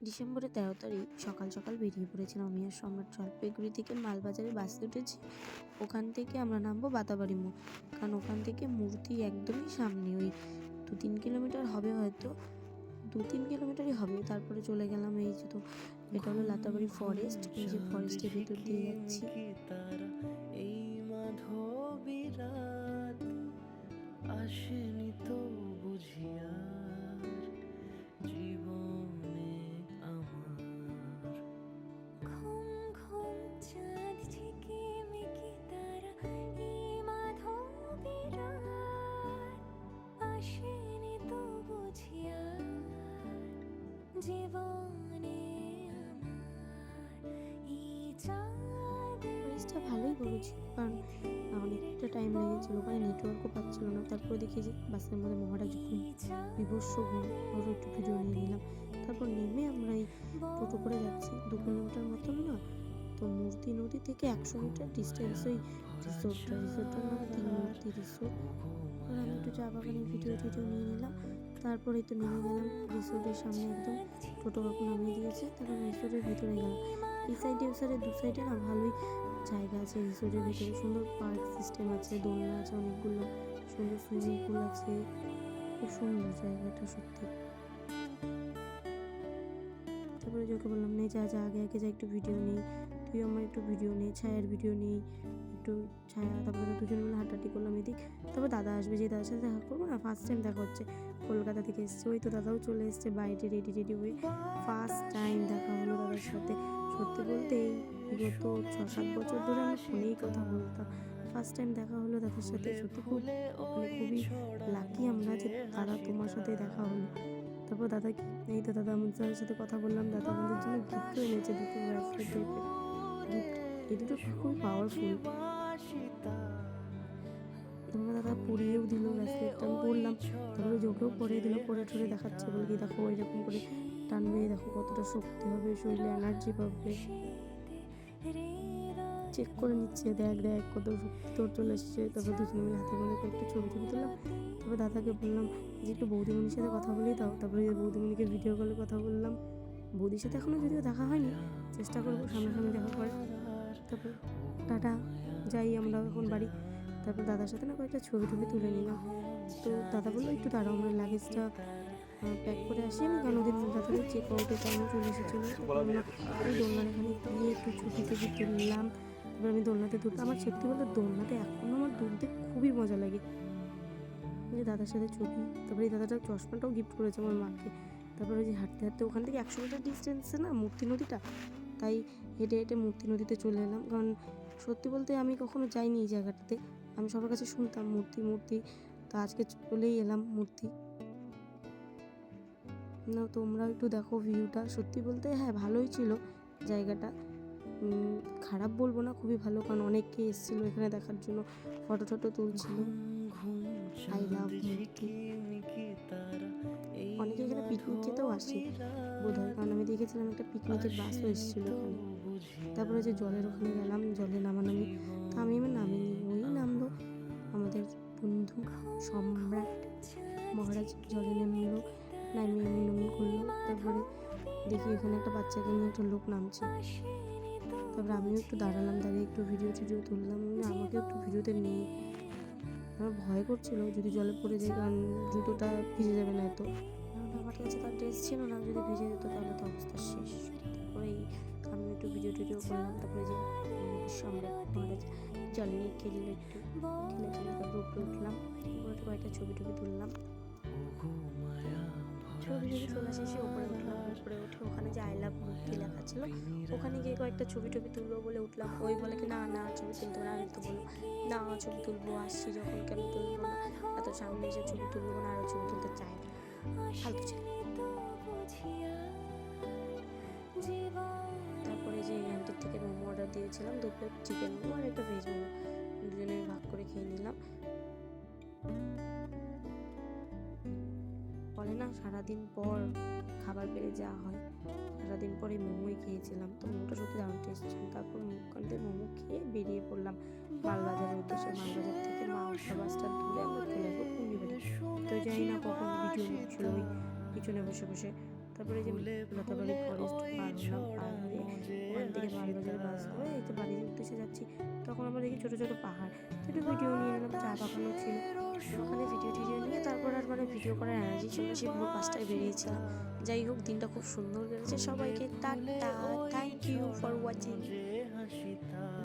ডিসেম্বরের 13 তারিখ সকাল সকাল বেরিয়ে পড়েছিলাম আমি আর সম্রাট। জলপাইগুড়ি থেকে মালবাজারে বাসে উঠেছি। ওখান থেকে আমরা নামবো বাতাবাড়ি মোড়, কারণ ওখান থেকে মূর্তি একদমই সামনে, ওই 2-3 কিলোমিটার হবে, হয়তো 2-3 কিলোমিটারই হবে। তারপরে চলে গেলাম, এই যে তো এটা হলো লাতাবাড়ি ফরেস্ট, এই যে ফরেস্টের ভেতর দিয়ে যাচ্ছি। এই মাধবীরাত আসেনি তো বুঝিয়ার জীবনে আমার। ঘুম ঘুম চাঁদ ঝিকিমিকি তারা এই মাধবীরাত আসেনি তো বুঝিয়ার জীবনে আমার। এই চাঁদ ফরেস্টটা ভালোই বড় ছিল, কারণ অনেকটা টাইম লেগেছিল, ওখানে নেটওয়ার্কও পাচ্ছিল না। তারপরে দেখি যে বাসের মধ্যে মহারাজ ঘুম, বিভৎস ঘুম, ওর একটু ভিডিও নিয়ে নিলাম। তারপর নেমে আমরা এই টোটো করে যাচ্ছি 2 কিলোমিটার মতন না, তো মূর্তি নদী থেকে 100 মিটার ডিস্টেন্স ওই রিসোর্টটার নাম 3 মূর্তি রিসোর্ট। আর আমি একটু চা বাগানের ভিডিও নিয়ে নিলাম। তারপরে তো নেমে গেলাম রিসোর্টের সামনে, একদম টোটো কাকু নামিয়ে দিয়েছে। তারপর রিসোর্টের ভিতরে গেলাম। এই সাইডে ওই সাইডে দু সাইডে না ভালোই জায়গা আছে রিসোর্টের ভিতরে, সুন্দর পার্ক সিস্টেম আছে, দোলনা আছে অনেকগুলো, সুন্দর সুইমিং পুল আছে, খুব সুন্দর জায়গাটা সত্যি। তারপরে ওকে বললাম, নে যা যা আগে আগে যা, একটু ভিডিও নেই, তুই আমার একটু ভিডিও নেই, ছায়ার ভিডিও নেই একটু ছায়া। তারপরে দুজনে মিলে হাঁটাহাঁটি করলাম এদিক। তারপর দাদা আসবে, যে দাদার সাথে দেখা করবো না, ফার্স্ট টাইম দেখা হচ্ছে, কলকাতা থেকে এসছে। ওই তো দাদাও চলে এসছে বাইরে রেডি হয়ে। ফার্স্ট টাইম দেখা হলো দাদার সাথে। সত্যি বলতে এই বিগত 6-7 বছর ধরে আমি ফোনেই কথা বলতাম, ফার্স্ট টাইম দেখা হলো দাদার সাথে। সত্যি খুব খুবই লাকি আমরা যে দাদা তোমার সাথে দেখা হলো। তারপর দাদা এই তো দাদা আমাদের সাথে কথা বললাম। দাদা আমাদের জন্য গিফটও এনেছে, দুটো ব্রেসলেট টাইপের গিফট। এই দুটো খুবই পাওয়ারফুল। তোমরা দাদা পরিয়েও দিল ব্রেসলেটটা, আমি পরলাম। তারপরে যোগেও পরিয়ে দিল, পরে ঠরে দেখাচ্ছে, বলবি দেখো এরকম করে টানবে, দেখো কতটা শক্তি হবে, শরীরে এনার্জি পাবে। চেক করে নিচ্ছে, দেখ দেখ কত শক্তি তোর চলে এসছে। তারপর দুজনে মিলে হাতে মনে একটু ছবি তুললাম। তারপর দাদাকে বললাম যে একটু বৌদিমণির সাথে কথা বলেই দাও। তারপরে বৌদিমণিকে ভিডিও কলে কথা বললাম। বৌদির সাথে এখনও যদিও দেখা হয়নি, চেষ্টা করবো সামনাসামনি দেখা করে। তারপর টাটা, যাই আমরা এখন বাড়ি। তারপর দাদার সাথে না কয়েকটা ছবি তুলে নিলাম। তো দাদা বললো একটু দাঁড়াও, আমার লাগেজটা প্যাক করে আসি আমি, কারণ ওদের দাদাদের চেক আউটের টাইমে চলে এসেছিলো। ওই দোলনার এখানে গিয়ে একটু ছবি তুললাম। তারপর আমি দোলনাতে দুলতে, আমার সত্যি বলতে দোলনাতে এখনও আমার দুলতে খুবই মজা লাগে। যে দাদার সাথে ছবি, তারপরে এই দাদাটা চশমাটাও গিফট করেছে আমার মাকে। তারপরে যে হাঁটতে হাঁটতে ওখান থেকে 100 মিটার ডিস্টেন্সে না মূর্তি নদীটা, তাই হেঁটে হেঁটে মূর্তি নদীতে চলে এলাম। কারণ সত্যি বলতে আমি কখনো যাইনি এই জায়গাটাতে, আমি সবার কাছে শুনতাম মূর্তি, তা আজকে চলেই এলাম মূর্তি। না তোমরা একটু দেখো ভিউটা, সত্যি বলতে হ্যাঁ ভালোই ছিল জায়গাটা, খারাপ বলবো না, খুবই ভালো। কারণ অনেকে এসেছিলো এখানে দেখার জন্য, ফটো টটো তুলছিল। আই লাভ মূর্তি। অনেকে এখানে পিকনিক খেতেও আসে বোধহয়, কারণ আমি দেখেছিলাম একটা পিকনিকের বাসও এসেছিল এখানে। তারপরে যে জলের ওখানে গেলাম, জলে নামানামি, তা আমি এবার নামিনি, ওই নামলো আমাদের বন্ধু সম্রাট। মহারাজ জলে নামলো, নামিয়ে এমন করলো। তারপরে দেখি এখানে একটা বাচ্চাকে নিয়ে একটা লোক নামছে। তারপরে আমিও একটু দাঁড়ালাম, দাঁড়িয়ে একটু ভিডিও তুললাম, আমাকে একটু ভিডিওতে নিয়ে। আমার ভয় করছিল যদি জলে পড়ে যায়, কারণ জুতোটা ভিজে যাবে না এত, কারণ আমার কাছে তার ড্রেস ছিল না, যদি ভিজে যেত তাহলে তো অবস্থা শেষ। তারপরে আমি একটু ভিডিও করলাম। তারপরে যে সম্রাট মহারাজ জল নিয়ে খেলে তারপর উপরে উঠলাম, উপরে কয়েকটা ছবি তুললাম। ছবি তোলা শেষে উপরে উঠলাম। উপরে উঠে ওখানে যে আই লাভ মূর্তি লেখা ছিল, ওখানে গিয়ে কয়েকটা ছবি তুলবো বলে উঠলাম। ওই বলে কি না ছবি তুলতে না, আমি তো বললো না ছবি তুলবো, আসছি যখন কেন তুলবো না, এত সামনে এসে ছবি তুলবো না, আরও ছবি তুলতে চাই না, ফালতু ছিল। তারপরে যে আন্টির থেকে মোমো অর্ডার দিয়েছিলাম, 2 প্লেট চিকেন মোমো আর একটা ভেজ মোমো, দুজনে ভাগ করে খেয়ে নিলাম। বলে না সারাদিন পর খাবার পেলে যা হয়, সারাদিন পরে মোমোই খেয়েছিলাম, তো মোমোটা সত্যি দারুণ টেস্ট ছিল। তারপর ওখান থেকে মোমো খেয়ে বেরিয়ে পড়লাম মালবাজারের উদ্দেশ্যে। মালবাজার থেকে মালদা বাসটা ধরে আমরা চলে আসবো কুন্ডিবাড়ি। তো জানি না কখন ভিডিও হচ্ছিল ওই পিছনে বসে। তারপরে যে লতাবাড়ি তখন আমরা দেখি ছোটো ছোটো পাহাড়, তো একটু ভিডিও নিয়ে নিলাম, চা বাগানও ছিল। ওখানে ভিডিও টিডিও নিয়ে তারপর আর মানে ভিডিও করার এনার্জি ছিল না, সেই ভোর 5টায় বেরিয়েছিলাম। যাই হোক, দিনটা খুব সুন্দর কেটেছে। সবাইকে ta ta, thank you for watching.